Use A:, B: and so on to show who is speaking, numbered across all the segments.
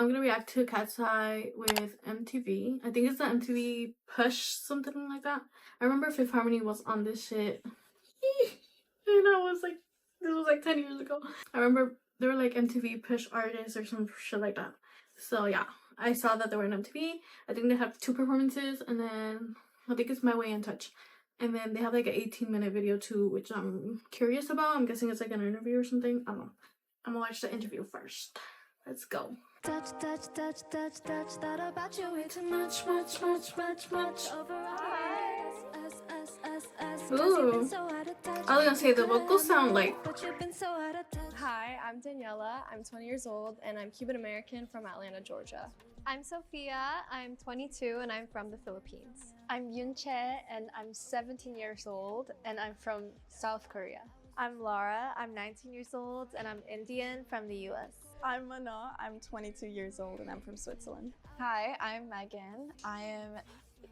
A: I'm gonna react to Catseye with MTV. I think it's the MTV Push, something like that. I remember Fifth Harmony was on this shit. And I was like, this was like 10 years ago. I remember they were like MTV Push artists or some shit like that. So yeah, I saw that they were on MTV. I think they have 2 performances, and then I think it's My Way in Touch. And then they have like an 18-minute video too, which I'm curious about. I'm guessing it's like an interview or something. I don't know. I'm gonna watch the interview first. Let's go.
B: Touch, touch, touch, touch, touch. Thought about you way too much, much, much, much, much.
A: Ooh. I was gonna say the vocals sound like.
C: Hi, I'm Daniela. I'm 20 years old and I'm Cuban American from Atlanta, Georgia.
D: I'm Sophia. I'm 22 and I'm from the Philippines.
E: I'm Yoonchae and I'm 17 years old and I'm from South Korea.
F: I'm Laura. I'm 19 years old and I'm Indian from the US.
G: I'm Mana. I'm 22 years old and I'm from Switzerland.
H: Hi, I'm Megan. I am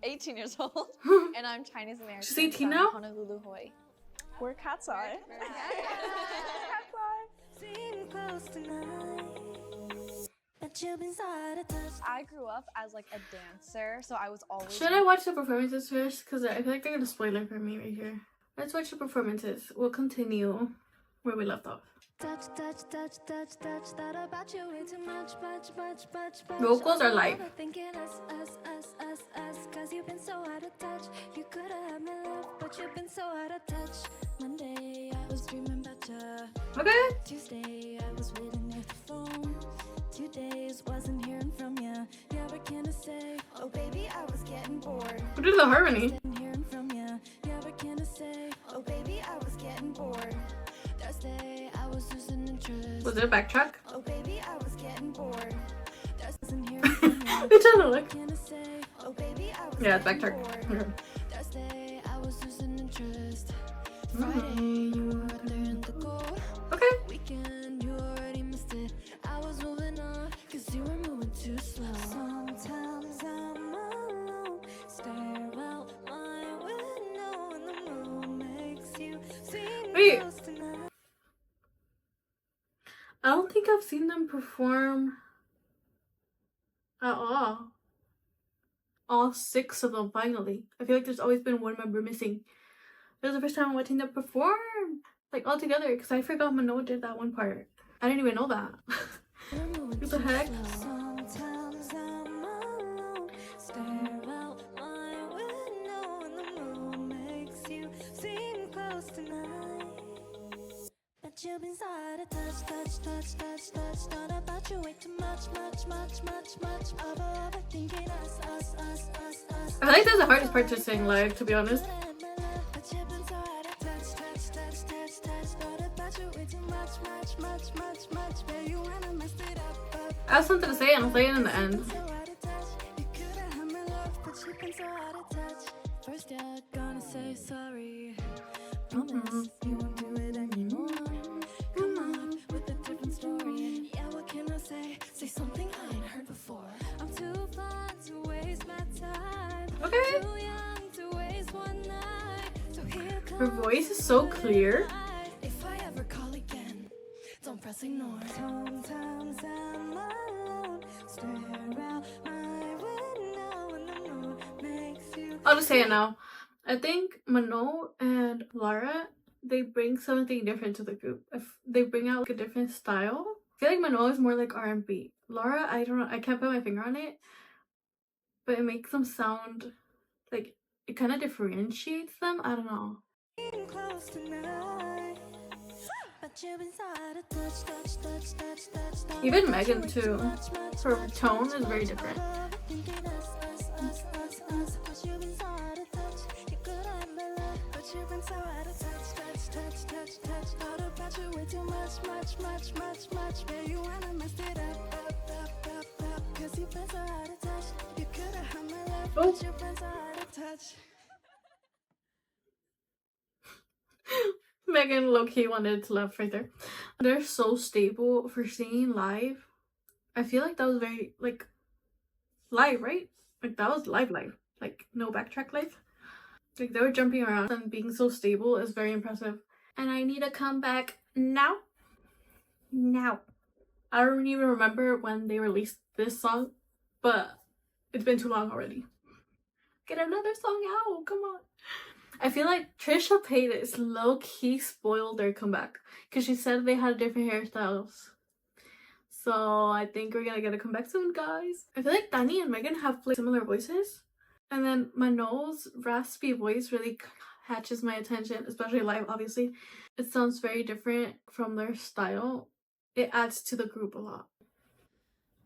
H: 18 years old and I'm Chinese American.
A: She's 18 now?
H: Honolulu, Hawaii.
G: We're Catseye.
H: I grew up as like a dancer, so I was always.
A: Should I watch the performances first? Because I feel like they're gonna spoil it for me right here. Let's watch the performances. We'll continue where we left off.
B: Touch, touch, touch, touch, touch. Thought about you way too much, much, much, much, much.
A: Vocals are live.
B: Thinking us, cause you've been so out of touch. You could've had me love, but you've been so out of touch. Monday, I was dreaming about you.
A: Okay.
B: Tuesday, I was waiting near the phone. 2 days, wasn't hearing from you. Yeah, what can I say? Oh, baby, I was getting bored.
A: What is the harmony?
B: Wasn't hearing from you. Yeah, what can I say? Oh, baby, I was getting bored. Thursday, I was losing interest.
A: Was it a backtrack?
B: Oh, baby, I was getting bored. Wasn't hearing from you.
A: It doesn't look.
B: Can I say? Oh, baby, I was
A: Yeah, it's
B: getting
A: backtrack.
B: bored.
A: Okay.
B: Thursday, I was losing interest. Friday, you were out there in the cold.
A: Okay.
B: Weekend, you already missed it. I was moving on, cause you were moving too slow. Sometimes I'm alone, stare out my window, and the moon makes you seem
A: Wait.
B: close tonight.
A: I don't think I've seen them perform at all. All 6 of them finally. I feel like there's always been one member missing. This is the first time I'm watching them perform, like all together, because I forgot Mano did that one part. I didn't even know that. What the heck?
B: Sometimes I'm alone, stare out my window, and the moon makes you seem close tonight. But you've been so out of touch, touch, touch, touch, touch. Thought about you way too much, much, much, much, much. Overthinking us.
A: I feel like that's the hardest part to sing live, to be honest.
B: But you've been so out of touch, touch, touch, touch, touch. Thought about you way too much, much, much, much, much. Baby, you wanna mess it up.
A: I have something to say, and I'll say it in the end.
B: So out of touch. You could've had my love, but you've been so out of touch. First you're gonna say sorry. Promise you won't do it anymore. Come on with a different story. Yeah, what can I say? Say something I ain't heard before. I'm too fun to waste my time.
A: Okay.
B: Too young to waste one night. So here comes
A: Her voice is so clear.
B: if I ever call again, don't press ignore. Sometimes I'm alone, stare out my window, and the moon makes you.
A: I'll just say it now. I think Mano and Lara, they bring something different to the group. If they bring out like a different style. I feel like Mano is more like R&B. Lara, I don't know, I can't put my finger on it, but it makes them sound like it kind of differentiates them. I don't know.
B: Close tonight. But you've been so out of touch, touch, touch, touch, touch, touch.
A: Even Megan too. Her tone is very different.
B: Thinking us. But you've been so out of touch. You could have my love, but you've been so out of touch, touch, touch, touch, touch. Thought about you way too much, much, much, much, much. Baby, you wanna mess it up. Cause you've been so out of touch. You could have had my love, but you've been so out of touch.
A: Megan low-key wanted to laugh right there. They're so stable for singing live. I feel like that was very, like, live, right? Like, that was live. Like, no backtrack live. Like, they were jumping around, and being so stable is very impressive. And I need to come back now. I don't even remember when they released this song, but it's been too long already. Get another song out, come on. I feel like Trisha Paytas low-key spoiled their comeback because she said they had different hairstyles. So I think we're gonna get a comeback soon, guys. I feel like Danny and Megan have like similar voices. And then Manol's raspy voice really catches my attention, especially live, obviously. It sounds very different from their style. It adds to the group a lot.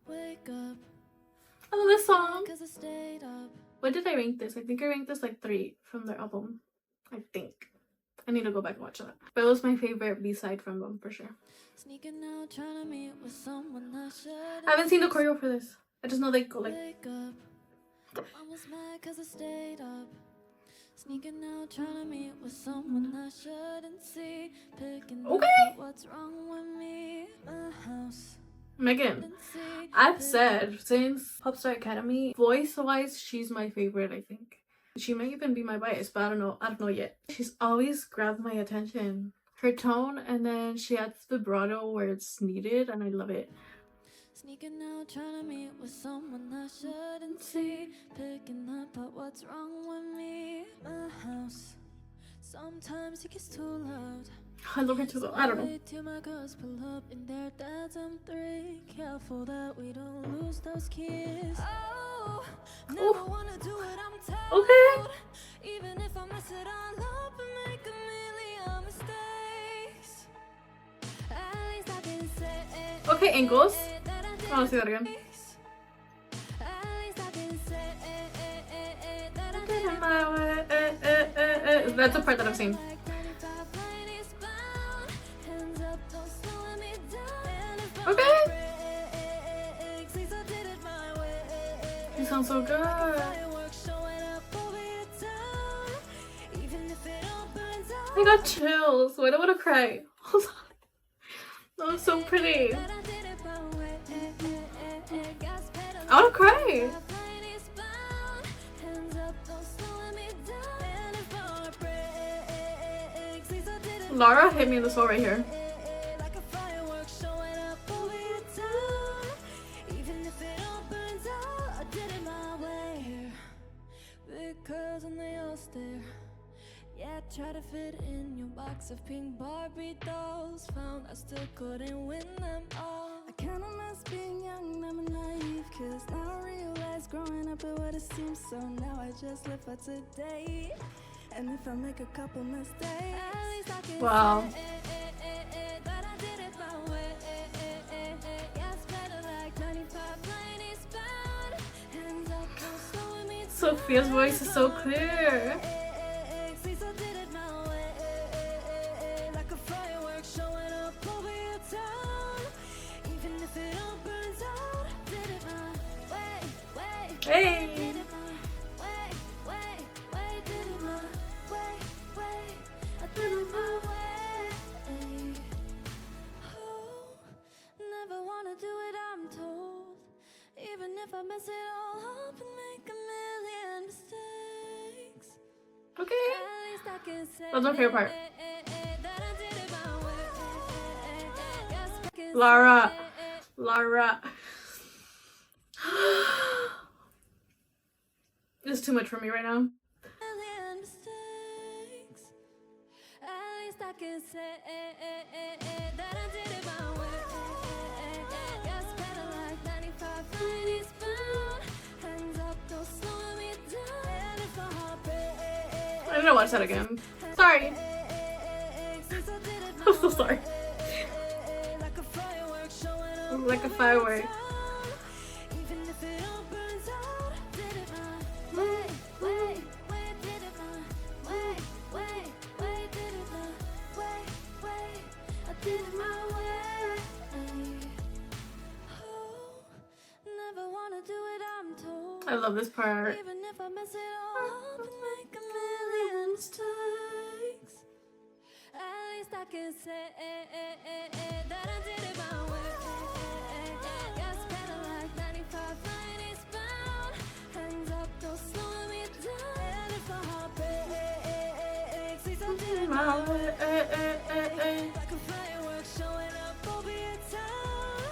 B: Wake up,
A: I love this song.
B: 'cause I stayed up.
A: What did I rank this? I think I ranked this like 3 from their album. I think. I need to go back and watch that. But it was my favorite B-side from them for sure.
B: Sneaking out, trying to meet with someone I shouldn't.
A: I haven't seen the choreo for this. I just know they go like.
B: Wake up. I was mad 'cause I stayed up. Sneaking out, trying to meet with someone I shouldn't see. Picking up at what's wrong with me. My house.
A: Megan,
B: Didn't see.
A: I've said since Popstar Academy, voice-wise, she's my favorite, I think. She might even be my bias, but I don't know yet. She's always grabbed my attention. Her tone, and then she adds vibrato where it's needed, and I love it.
B: Sneaking out, trying to meet with someone I shouldn't see. Picking up at what's wrong with me. My house. Sometimes it gets too loud.
A: I love her too though. I don't know.
B: Wait till my girls pull up in their dads and 3. Careful that we don't lose those kids. Oh, never wanna do it, I'm tired.
A: Okay.
B: Even if I mess it all up and make a million mistakes. At least I can say
A: Okay, ankles.
B: that I did
A: I wanna see that again.
B: at least I can say that I did it
A: That's a part that I've seen.
B: like 95 ladies bound. Hands up, don't slow me down. And if I
A: Okay.
B: break, please I did it my way.
A: You sound so good.
B: Fireworks showing up over your town. Even if it all burns out.
A: I got chills. Why do I want to cry? Hold on. That was so pretty.
B: That I did it my way. Gas pedal.
A: I want to cry.
B: Ladies bound. Hands up, don't slow me down. And if I break, please I did it
A: Lara hit me in the soul right here.
B: like a firework showing up over your town. Even if it all burns out, I did it my way. Because when they all stare, yeah, try to fit in your box of pink Barbie dolls. Found I still couldn't win them all. I kinda miss being young, I'm naive. 'Cause now I realize growing up it would've seemed so. Now I just live for today. And if I make a couple mistakes, at least I can
A: Wow.
B: say that I did it my way. Yes, better like 95 ladies bound. Hands up, don't slow me down.
A: Sophia's voice is so clear.
B: Please, I did it my way. Like a firework showing up over your town. Even if it all burns out, I did it my way.
A: Hey.
B: Did it my way. Did it my way. I did it my way. Oh, never wanna do it, I'm told. Even if I mess it all up and make a million mistakes.
A: Okay.
B: At least I can say
A: That's my favorite part.
B: that I did it my way. Yes, I can
A: Lara.
B: say
A: Lara. It's too much for me right now.
B: million mistakes. At least I can say that I did it my way. Yes, better like 95 ladies bound. Hands up, don't slow me down. And if my heart breaks,
A: I need to watch that again. Sorry.
B: since I did it
A: I'm so sorry.
B: like a firework showing up
A: Like a firework.
B: even if it all burns out, I did it my way, did it my way, did it my way, I did it my way. Oh, never wanna do it, I'm told.
A: I love this part.
B: Even if I mess it all up and make a million mistakes, at least I can say that I did it my way. Yes, better like 95 ladies bound. Hands up, don't slow me down. And if my heart breaks, please I did it my way. Like a firework showing up over your town.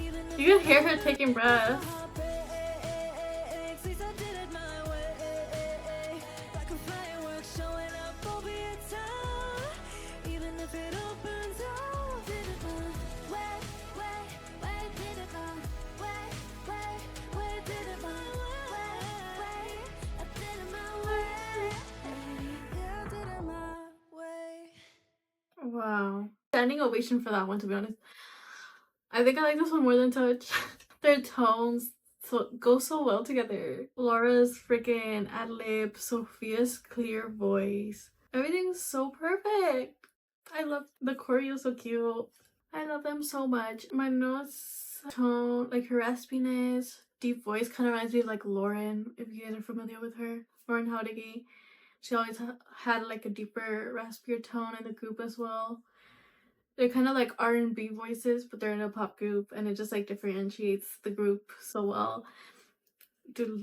B: Even if
A: You can hear her taking breath. Wow. Standing ovation for that one, to be honest. I think I like this one more than Touch. Their tones go so well together. Laura's freaking ad-lib, Sophia's clear voice. Everything's so perfect. I love the choreo, so cute. I love them so much. My nose tone, like her raspiness, deep voice kind of reminds me of like Lauren, if you guys are familiar with her. Lauren Howdigi. She always had like a deeper, raspier tone in the group as well. They're kind of like R&B voices, but they're in a pop group, and it just like differentiates the group so well. Dude,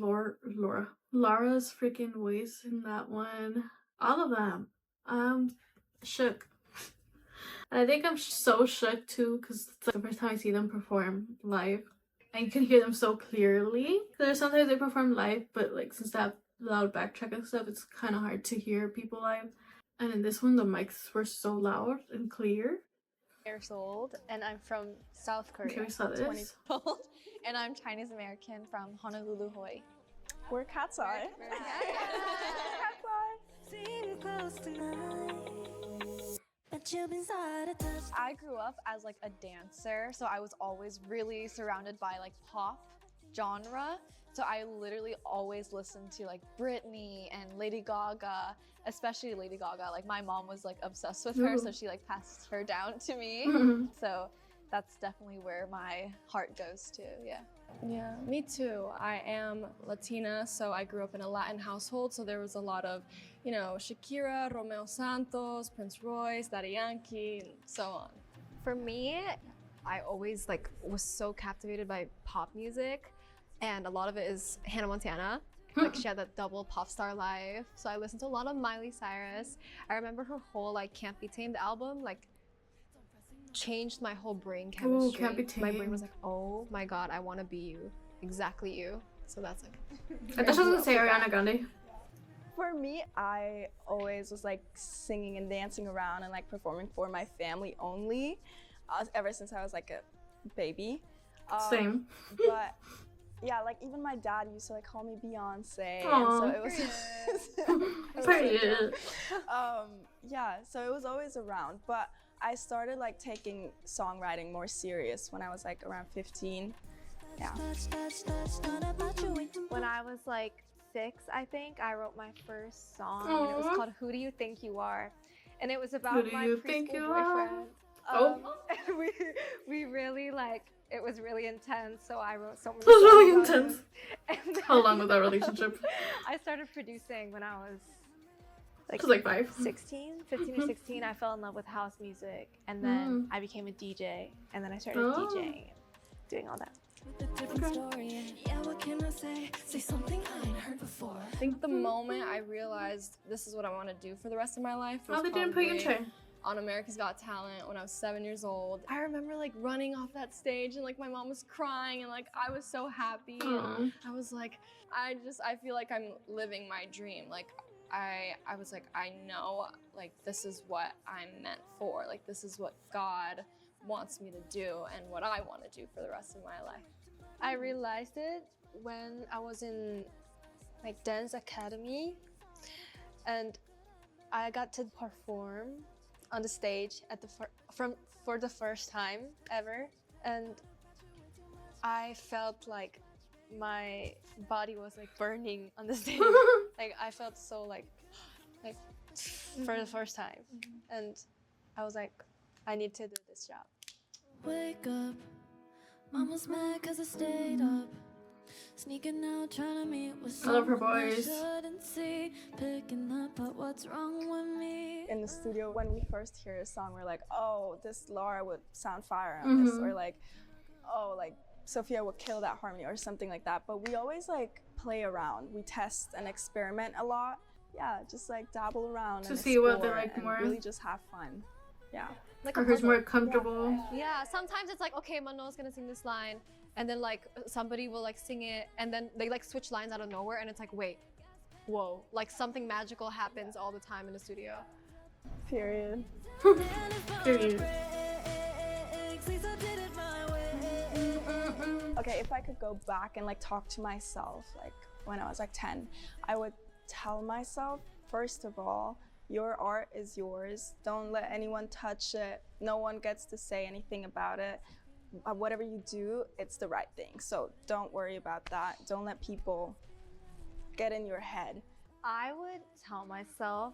A: Laura's freaking voice in that one. All of them. Shook. And I think I'm so shook too, because it's like the first time I see them perform live. And you can hear them so clearly. There's sometimes they perform live, but like since they have loud backtrack and stuff, it's kind of hard to hear people live. And in this one, the mics were so loud and clear.
E: Years old, and I'm from South Korea.
A: Okay, we saw this.
H: 20 old, and I'm Chinese American from Honolulu, Hawaii.
G: We're Catseye.
H: I grew up as like a dancer, so I was always really surrounded by like pop genre. So I literally always listened to like Britney and Lady Gaga, especially Lady Gaga. Like my mom was like obsessed with her, so she like passed her down to me. So that's definitely where my heart goes to, yeah.
C: Yeah, me too. I am Latina, so I grew up in a Latin household, so there was a lot of, you know, Shakira, Romeo Santos, Prince Royce, Daddy Yankee, and so on.
D: For me, I always like was so captivated by pop music, and a lot of it is Hannah Montana. Like she had that double pop star life, so I listened to a lot of Miley Cyrus. I remember her whole like Can't Be Tamed album like changed my whole brain chemistry.
A: Ooh, Can't Be Tamed.
D: My brain was like, oh my god, I want to be you, exactly you. So that's like.
A: I thought she was gonna say Ariana Grande.
G: For me, I always was like singing and dancing around and like performing for my family only, ever since I was like a baby.
A: Same.
G: But yeah, like even my dad used to like call me Beyonce,
A: Aww.
G: and so it was.
A: Period.
G: Yeah, so it was always around, but I started like taking songwriting more serious when I was like around 15. Yeah.
F: When I was like 6, I think, I wrote my first song, and it was called Who Do You Think You Are? And it was about my preschool boyfriend. We really like, it was really intense, so I wrote so many songs.
A: It was really
F: about
A: intense.
F: him.
A: How long was that relationship?
F: I started producing when I was
A: She was like 5.
F: 15 or 16. I fell in love with house music, and then I became a DJ, and then I started DJing and doing all that.
C: I think the moment I realized this is what I want to do for the rest of my life was
A: Oh, they didn't put you in
C: probably
A: chair.
C: on America's Got Talent when I was 7 years old. I remember like running off that stage and like my mom was crying and like I was so happy. And I was like, I feel like I'm living my dream. Like I was like, I know like this is what I'm meant for. Like this is what God wants me to do and what I want to do for the rest of my life.
E: I realized it when I was in like dance academy, and I got to perform on the stage at the for the first time ever, and I felt like my body was like burning on the stage. Like I felt so like for the first time, and I was like, I need to do this job.
B: Wake up, mama's mad cause I stayed up, sneaking out trying to meet with
A: I love her
B: someone I
A: voice.
B: shouldn't see, picking up at what's wrong with me.
G: In the studio, when we first hear a song, we're like, oh, this Laura would sound fire on this, or like, oh, like Sophia would kill that harmony or something like that. But we always like play around, we test and experiment a lot. Yeah, just like dabble around
A: To
G: and
A: see what they
G: explore
A: like
G: and
A: more.
G: really just have fun. Yeah.
E: Like
A: Or who's more comfortable.
D: Yeah, sometimes it's like, okay, Mano's gonna sing this line, and then like somebody will like sing it, and then they like switch lines out of nowhere, and it's like, wait, whoa, like something magical happens all the time in the studio.
G: Period.
A: Period.
G: Okay, if I could go back and like talk to myself, like when I was like 10, I would tell myself, first of all, your art is yours. Don't let anyone touch it. No one gets to say anything about it. Whatever you do, it's the right thing. So don't worry about that. Don't let people get in your head.
F: I would tell myself,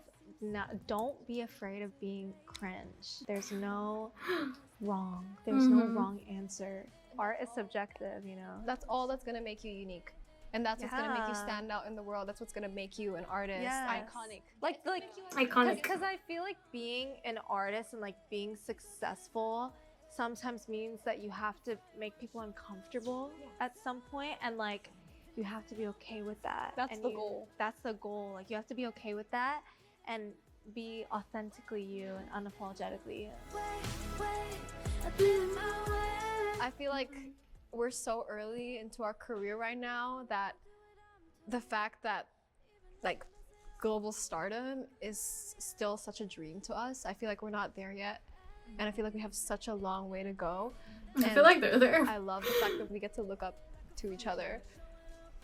F: don't be afraid of being cringe. There's no wrong. There's no wrong answer. Art is subjective, you know?
D: That's all that's gonna make you unique. And that's what's gonna make you stand out in the world. That's what's gonna make you an artist.
F: Yes.
D: Iconic.
F: Like
A: Iconic.
F: Because I feel like being an artist and like being successful sometimes means that you have to make people uncomfortable at some point, and like you have to be okay with that.
D: That's
F: And
D: the goal.
F: That's the goal. Like you have to be okay with that and be authentically you and unapologetically you.
D: I feel like we're so early into our career right now that the fact that like global stardom is still such a dream to us. I feel like we're not there yet, and I feel like we have such a long way to go.
A: I feel like they're there.
D: I love the fact that we get to look up to each other,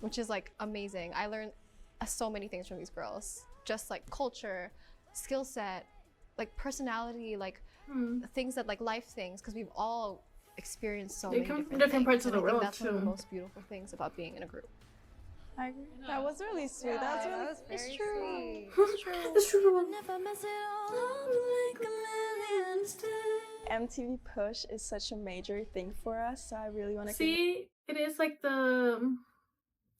D: which is like amazing. I learned so many things from these girls, just like culture, skill set, like personality, like things that like life things, because we've all experienced so
A: They
D: many
A: come
D: different
A: from different
D: things,
A: parts of
D: and
A: the
D: I think
A: world,
D: that's one of the
A: too.
D: most beautiful things about being in a group.
G: I agree. That was really sweet. That's really
F: It's true.
A: It's true.
B: Never mess it all up like a million times.
G: MTV Push is such a major thing for us, so I really want to
A: See, it is like the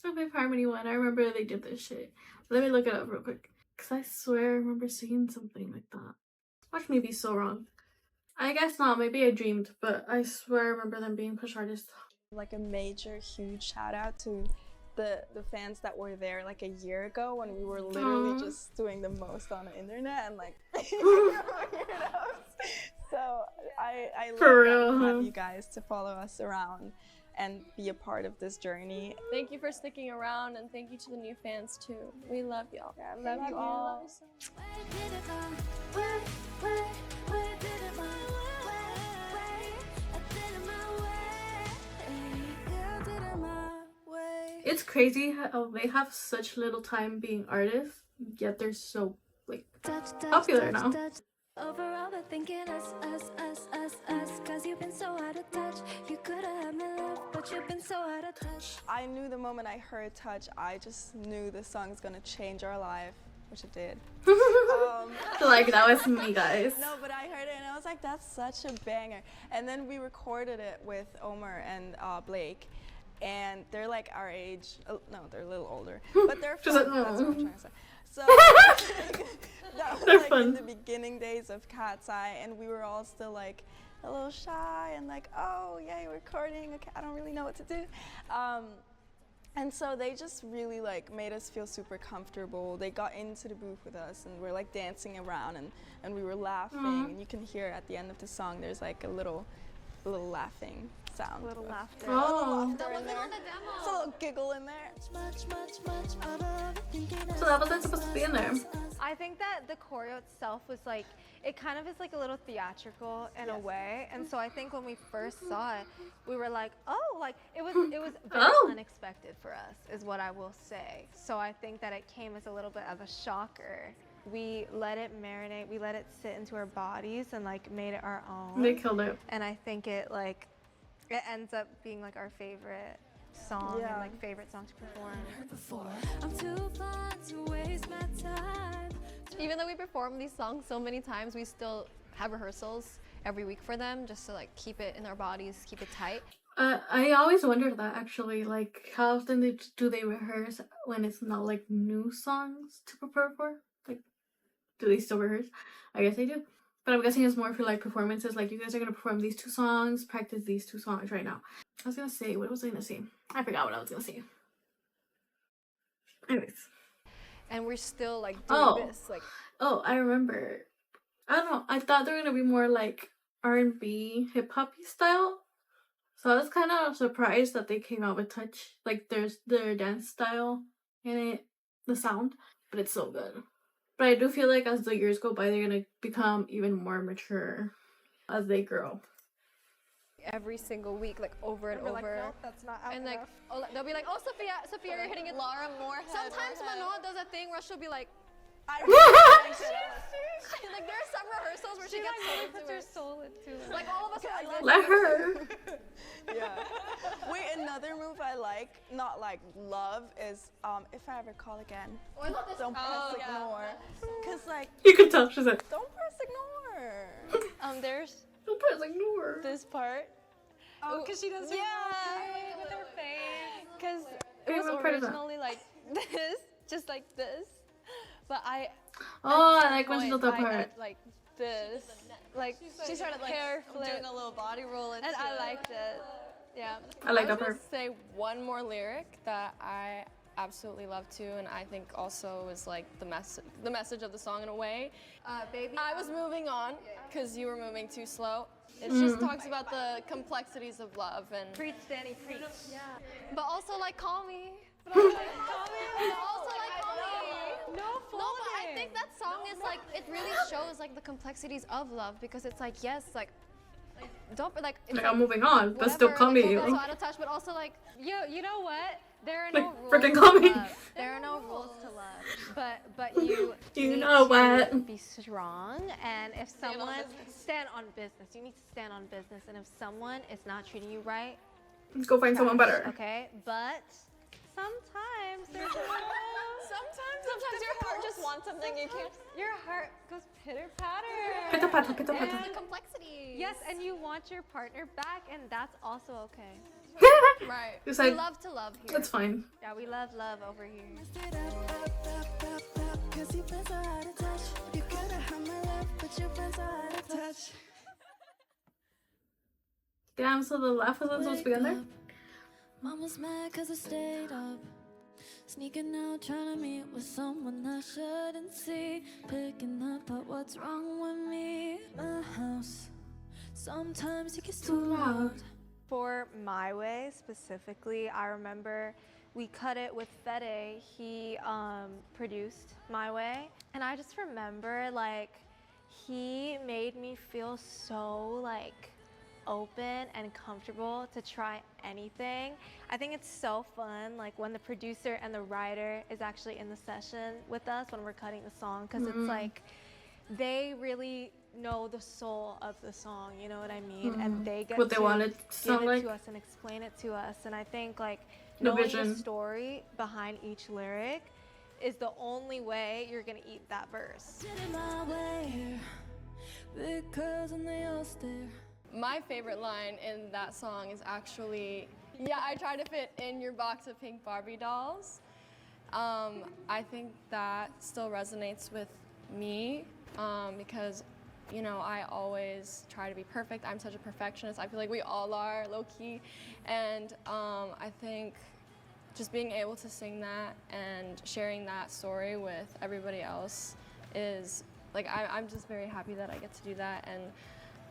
A: Fifth Harmony one. I remember they did this shit. Let me look it up real quick, because I swear I remember seeing something like that. Watch me be so wrong. I guess not. Maybe I dreamed, but I swear I remember them being push artists.
G: like a major, huge shout out to the fans that were there like a year ago when we were literally just doing the most on the internet and like so I love
A: For
G: that
A: real,
G: we
A: huh?
G: have you guys to follow us around and be a part of this journey.
C: Thank you for sticking around, and thank you to the new fans too. We love y'all.
G: Yeah, I love you all.
A: It's crazy how they have such little time being artists, yet they're so like popular now.
B: Overall, they're thinking us, cause you've been so out of touch. You could've had me love, but you've been so out of touch.
G: I knew the moment I heard Touch, I just knew this song's gonna change our life, which it did.
A: Like, that was me, guys.
G: No, but I heard it and I was like, that's such a banger. And then we recorded it with Omer and Blake, and they're like our age. Oh, no, they're a little older, but they're fun. That's what I'm trying to say. So that was
A: They're
G: like
A: fun.
G: in the beginning days of Catseye, and we were all still like a little shy and like, oh yay, recording. Okay, I don't really know what to do. And so they just really like made us feel super comfortable. They got into the booth with us and we're like dancing around and we were laughing. And you can hear at the end of the song there's like a little laughing sound.
F: Little laughter.
A: Oh,
G: That wasn't on the demo. It's a little giggle in there.
A: so that wasn't supposed to be in there.
F: I think that the choreo itself was like, it kind of is like a little theatrical in a way. And so I think when we first saw it, we were like, oh, like it was very unexpected for us, is what I will say. So I think that it came as a little bit of a shocker. We let it marinate, we let it sit into our bodies and like made it our own.
A: They killed it.
F: And I think it like, it ends up being like our favorite song and like favorite song to perform.
B: I'm too blind to waste my time.
D: Even though we perform these songs so many times, we still have rehearsals every week for them, just to like keep it in our bodies, keep it tight.
A: I always wondered that, actually, like, how often do they rehearse when it's not like new songs to prepare for? Like, do they still rehearse? I guess they do. But I'm guessing it's more for like performances, like you guys are gonna perform these 2 songs, practice these 2 songs right now. I was gonna say, what was I gonna say? I forgot what I was gonna say. Anyways.
D: And we're still like doing this, like.
A: Oh, I remember. I don't know. I thought they were gonna be more like R&B, hip hoppy style. So I was kind of surprised that they came out with Touch. Like, there's their dance style in it, the sound, but it's so good. But I do feel like as the years go by, they're gonna become even more mature as they grow.
D: Every single week, like over and
F: We're like,
D: over.
F: nope, that's not out
D: And like,
F: enough.
D: oh, they'll be like, oh, Sophia, you're hitting it.
H: Laura Moorhead.
D: Sometimes Manoa does a thing where she'll be like,
G: I really like
D: like there are some rehearsals where she gets so into it.
F: soul into it.
D: Like all of us are like,
A: Let her.
G: Yeah. Wait, another move I like, not like love, is If I Ever Call Again.
D: oh, I love this.
G: Don't press ignore. Cause like,
A: You can tell she's like,
G: don't press ignore.
E: There's
A: don't press ignore.
E: this part.
G: Oh, cause she does.
E: Yeah.
G: With her face.
E: Because
A: Wait,
E: it was
A: what part is that?
E: originally like this, just like this. But I
A: Oh,
E: at
A: I like
E: some
A: when she
E: point,
A: does that
E: I
A: part.
E: got, like this. Like she started like hair flip,
H: doing a little body roll into
E: and I
H: it.
E: liked it. Yeah.
A: I like
C: I
A: that
C: was
A: part.
C: gonna say one more lyric that I absolutely love too, and I think also is like the message of the song in a way.
D: Baby.
C: I was moving on because you were moving too slow. It just talks about the complexities of love and
F: Preach, Danny, preach.
D: Yeah. But also like, call me.
F: Call me.
D: But also like, call me.
F: No,
D: No, but I think that song is like, it really shows like the complexities of love, because it's like, yes, like don't like. It's
A: Like, I'm moving on, but still
D: whatever,
A: call me.
D: like, also out of touch, but also like,
F: You know what? There are
A: Like,
F: no rules
A: freaking
F: to
A: call me.
F: love. There are no rules to love. But you
A: You
F: need
A: know
F: to
A: what?
F: be strong, and if someone stand on business, you need to stand on business, and if someone is not treating you right,
A: Let's go find someone better.
F: okay? But sometimes there's
H: Sometimes your heart just wants something you can't.
F: your heart goes pitter patter.
A: Pitta patta, pitta patta.
D: the complexity.
F: Yes, and you want your partner back, and that's also okay.
C: right.
A: It's
D: We
A: like,
D: love to love here.
A: it's fine.
F: Yeah, we love love over here.
B: Cause you've been so out of touch. You could have had my love, but you've been so out of touch.
A: Damn, so the laugh wasn't supposed to be on there?
B: Mama's mad cause I stayed up. Sneaking out, trying to meet with someone I shouldn't see. Picking up thought, what's wrong with me? My house, sometimes it gets too loud.
F: For My Way specifically, I remember we cut it with Fede. He produced My Way, and I just remember like he made me feel so like open and comfortable to try anything. I think it's so fun like when the producer and the writer is actually in the session with us when we're cutting the song, because it's like they really know the soul of the song, you know what I mean? And they get
A: What they
F: to
A: want it to
F: give
A: sound
F: it
A: like.
F: to us and explain it to us. And I think like
A: The
F: knowing
A: vision.
F: the story behind each lyric is the only way you're gonna eat that verse.
B: Did it my way, because and they all stare.
C: My favorite line in that song is actually, yeah, I try to fit in your box of pink Barbie dolls. I think that still resonates with me because, you know, I always try to be perfect. I'm such a perfectionist. I feel like we all are, low-key. And I think just being able to sing that and sharing that story with everybody else is, like, I'm just very happy that I get to do that. And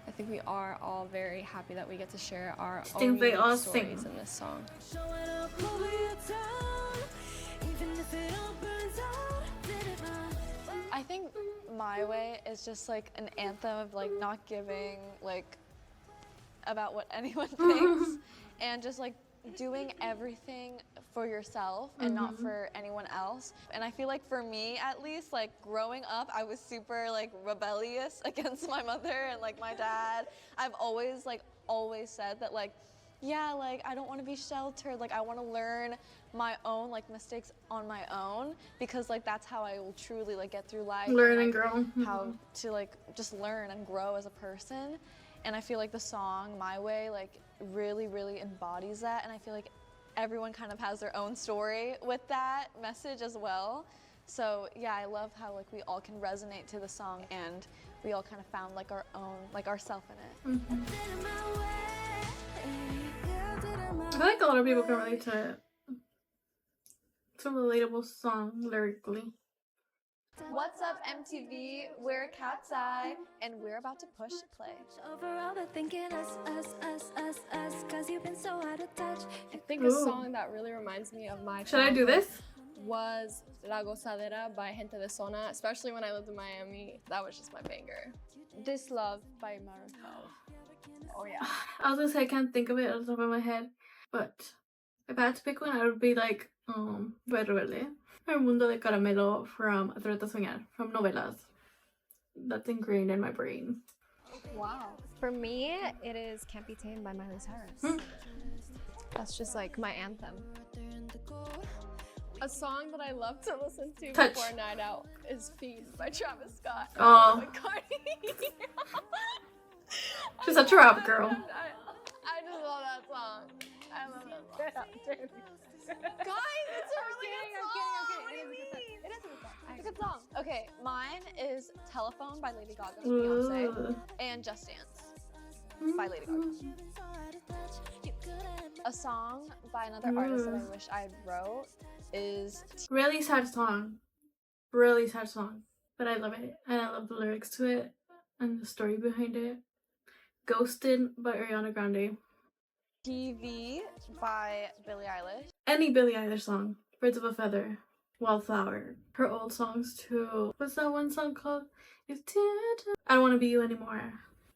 C: I think we are all very happy that we get to share our own
A: think they
C: unique
A: all
C: stories
A: sing.
C: in this song.
B: Showing up over your town, even if it all burns out. Did it my
H: I think My Way is just like an anthem of like not giving like about what anyone thinks and just like doing everything for yourself and not for anyone else. And I feel like for me at least, like growing up, I was super like rebellious against my mother and like my dad. I've always said that like, yeah, like I don't want to be sheltered. Like I want to learn my own like mistakes on my own, because like that's how I will truly like get through life.
A: Learn and
H: like,
A: grow.
H: how to like just learn and grow as a person. And I feel like the song My Way like really, really embodies that. And I feel like everyone kind of has their own story with that message as well. So yeah, I love how like we all can resonate to the song and we all kind of found like our own, like ourself in it.
B: did it my way. Yeah, did it my
A: I feel like a lot of people can relate to it. It's a relatable song lyrically.
H: What's up, MTV? We're Catseye, and we're about to push play.
B: Overall, they're thinking us, cause you've been so out of touch.
C: I think a song that really reminds me of my
A: Should I do this?
C: was La Gozadera by Gente de Zona, especially when I lived in Miami. That was just my banger.
E: This Love by Marco.
H: Oh yeah.
A: I was gonna say I can't think of it off the top of my head, but if I had to pick one, I would be like, Rebelde. El Mundo de Caramelo from Atrévete a Soñar, from novelas. That's ingrained in my brain.
H: Wow.
D: For me, it is Can't Be Tamed by Miley Cyrus. That's just like my anthem.
C: A song that I love to listen to
A: Touch.
C: before a night out is Feed by Travis Scott.
A: Oh.
C: And Cardi.
A: She's such a rap girl.
C: I just love that song. I love that song.
H: Guys, it's a really good song. What do you mean?
D: It is a good song.
H: It's a good song. Okay, mine is Telephone by Lady Gaga and Beyonce, and Just Dance by Lady Gaga. A song by another artist that I wish I wrote is
A: Really sad song. Really sad song. But I love it. And I love the lyrics to it. And the story behind it. Ghosted by Ariana Grande.
H: TV by Billie Eilish.
A: Any Billie Eilish song. Birds of a Feather. Wildflower. Her old songs too. What's that one song called? If I Don't Want to Be You Anymore.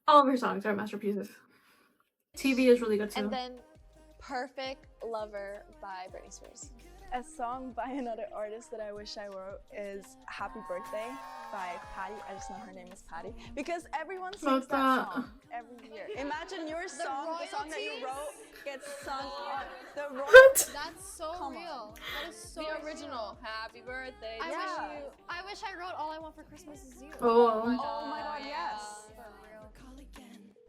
A: All of her songs are masterpieces. TV is really good too.
H: And then Perfect Lover by Britney Spears.
G: A song by another artist that I wish I wrote is Happy Birthday by Patty. I just know her name is Patty. Because everyone sings that song every year. Imagine your song, the song that you wrote, gets sung on the royalties.
C: That's so real. That is so
H: The
C: original. Happy birthday.
D: I wish I wrote All I Want for Christmas Is You.
A: Oh.
G: Oh my god, yes.
D: For real.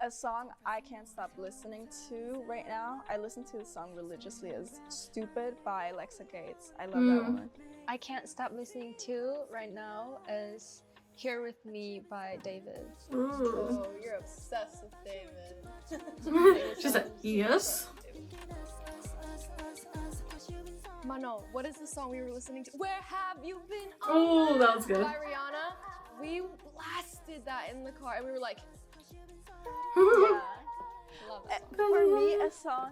G: A song I can't stop listening to right now. I listen to the song religiously is Stupid by Alexa Gates. I love that woman.
E: I can't stop listening to right now is Here With Me by David.
A: Ooh.
C: Oh, you're obsessed with David.
A: She said, yes.
C: Mano, what is the song we were listening to? Where Have You Been?
A: Oh, that was good.
C: By Rihanna. We blasted that in the car and we were like,
G: Yeah.
C: love that song.
G: For me, a song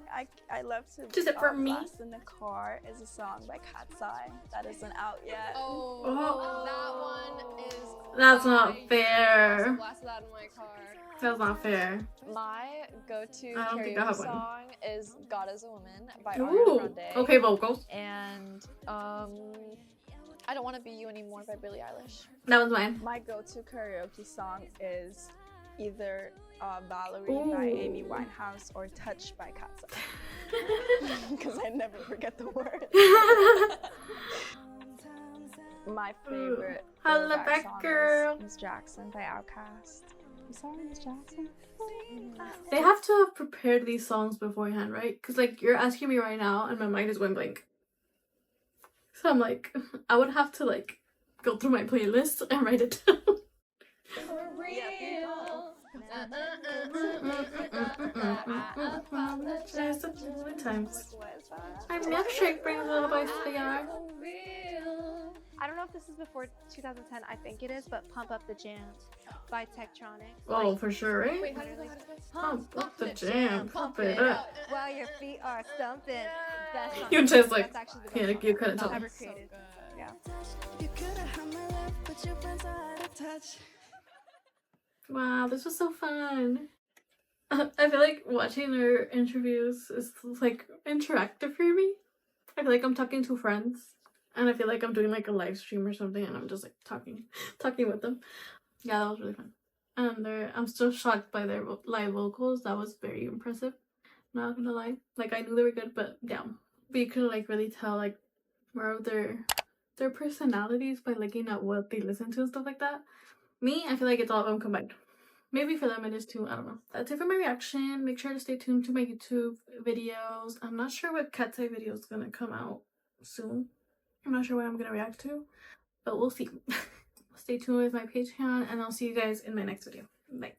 G: I love to
A: Just it for me.
G: blast in the car is a song by Catseye that isn't out yet.
C: Oh, that one is.
A: That's not
C: I
A: fair.
C: blasted that in my car.
A: That's not fair.
H: My go-to
A: I don't think I have
H: karaoke
A: one.
H: song is God Is a Woman by Ariana
A: Ooh.
H: Grande.
A: Okay, vocals.
H: And I Don't Want to Be You Anymore by Billie Eilish.
A: That was mine.
G: My go-to karaoke song is either Valerie by Amy Winehouse or Touch by Catseye. Because I never forget the word. My favorite
A: Holla
G: throwback
A: back,
G: song
A: girl.
G: is Miss Jackson by Outkast. I'm sorry, Miss Jackson.
A: They have to have prepared these songs beforehand, right? Because, like, you're asking me right now and my mind is going blank. So I'm like, I would have to, like, go through my playlist and write it down.
C: For real.
A: Apologize a million times. My milkshake brings little boys to the yard.
F: I don't know if this is before 2010. I think it is, but Pump Up the Jam by Tektronic.
A: Oh, for sure, right?
C: Wait, how do you say it?
A: Pump up the jam, pump it up.
F: While your feet are stumping. That's not-
A: You just like,
F: that's actually the
A: yeah,
F: best
A: you
F: song
A: couldn't tell.
F: ever created. Yeah.
B: You could have had my love, but your friends are out of touch.
A: Wow, this was so fun. I feel like watching their interviews is like interactive for me. I feel like I'm talking to friends, and I feel like I'm doing like a live stream or something, and I'm just like talking with them. Yeah, that was really fun. And I'm still shocked by their live vocals. That was very impressive. Not gonna lie, like I knew they were good, but damn, but you could like really tell like more of their personalities by looking at what they listen to and stuff like that. Me, I feel like it's all of them combined. Maybe for them it is too, I don't know. That's it for my reaction. Make sure to stay tuned to my YouTube videos. I'm not sure what Catseye video is gonna come out soon. I'm not sure what I'm gonna react to, but we'll see. Stay tuned with my Patreon, and I'll see you guys in my next video. Bye.